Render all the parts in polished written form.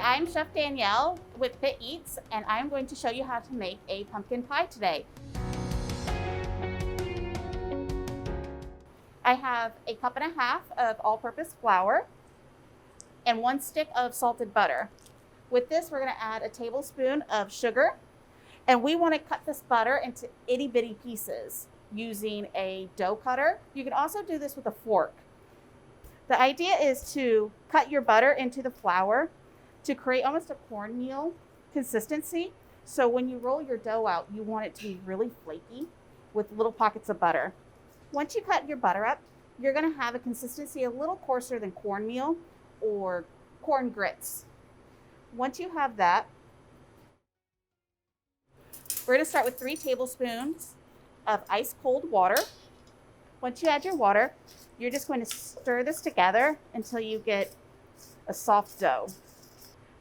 I'm Chef Danielle with Fit Eats, and I'm going to show you how to make a pumpkin pie today. I have a cup and a half of all-purpose flour and 1 stick of salted butter. With this, we're going to add a tablespoon of sugar, and we want to cut this butter into itty bitty pieces using a dough cutter. You can also do this with a fork. The idea is to cut your butter into the flour to create almost a cornmeal consistency. So when you roll your dough out, you want it to be really flaky with little pockets of butter. Once you cut your butter up, you're going to have a consistency a little coarser than cornmeal or corn grits. Once you have that, we're going to start with 3 tablespoons of ice cold water. Once you add your water, you're just going to stir this together until you get a soft dough.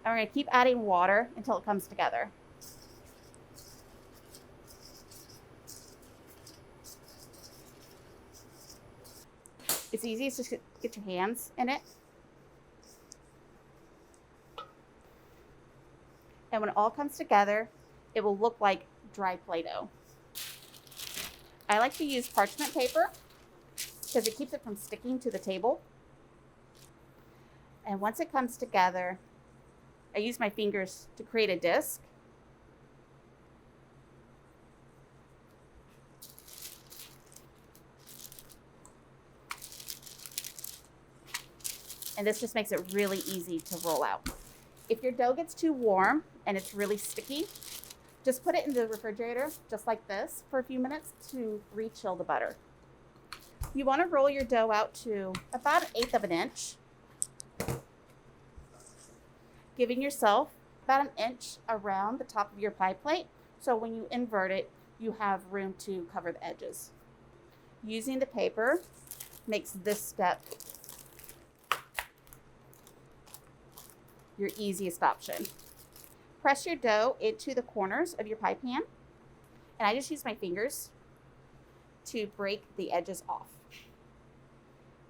And we're going to keep adding water until it comes together. It's easy to just get your hands in it. And when it all comes together, it will look like dry Play-Doh. I like to use parchment paper because it keeps it from sticking to the table. And once it comes together, I use my fingers to create a disc. And this just makes it really easy to roll out. If your dough gets too warm and it's really sticky, just put it in the refrigerator, just like this, for a few minutes to re-chill the butter. You want to roll your dough out to about 1/8 of an inch, giving yourself about 1 inch around the top of your pie plate, so when you invert it, you have room to cover the edges. Using the paper makes this step your easiest option. Press your dough into the corners of your pie pan, and I just use my fingers to break the edges off.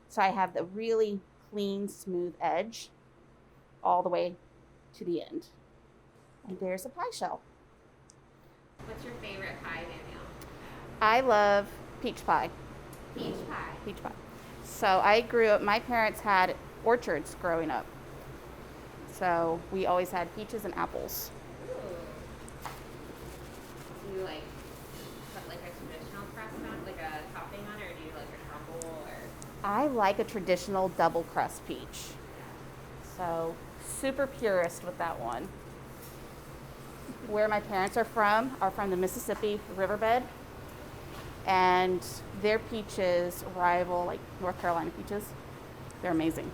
So I have the really clean, smooth edge all the way to the end. And there's a pie shell. What's your favorite pie, Danielle? I love peach pie. Peach pie. Peach pie. So I grew up, my parents had orchards growing up. So we always had peaches and apples. Ooh. Do you like put like a traditional crust on, like a topping on it, or do you like a crumble or? I like a traditional double crust peach. So super purist with that one. Where my parents are from the Mississippi riverbed, and their peaches rival like North Carolina peaches. They're amazing.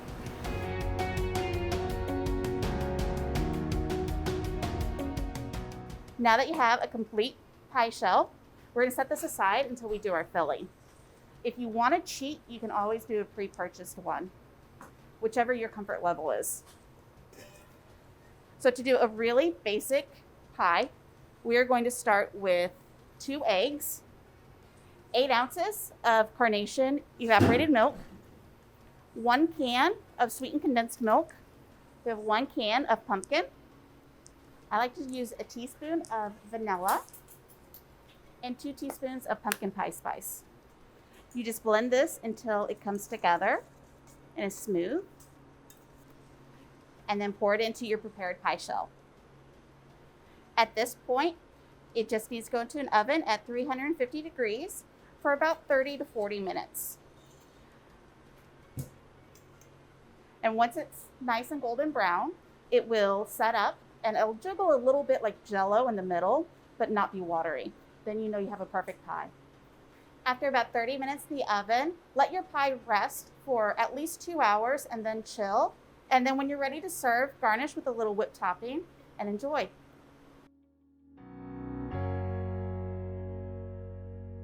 Now that you have a complete pie shell, we're going to set this aside until we do our filling. If you want to cheat, you can always do a pre-purchased one, whichever your comfort level is. So to do a really basic pie, we are going to start with 2 eggs, 8 ounces of carnation evaporated milk, 1 can of sweetened condensed milk. We have 1 can of pumpkin. I like to use a teaspoon of vanilla and 2 teaspoons of pumpkin pie spice. You just blend this until it comes together and is smooth, and then pour it into your prepared pie shell. At this point, it just needs to go into an oven at 350 degrees for about 30 to 40 minutes. And once it's nice and golden brown, it will set up and it'll jiggle a little bit like Jell-O in the middle, but not be watery. Then you know you have a perfect pie. After about 30 minutes in the oven, let your pie rest for at least 2 hours and then chill. And then when you're ready to serve, garnish with a little whipped topping and enjoy.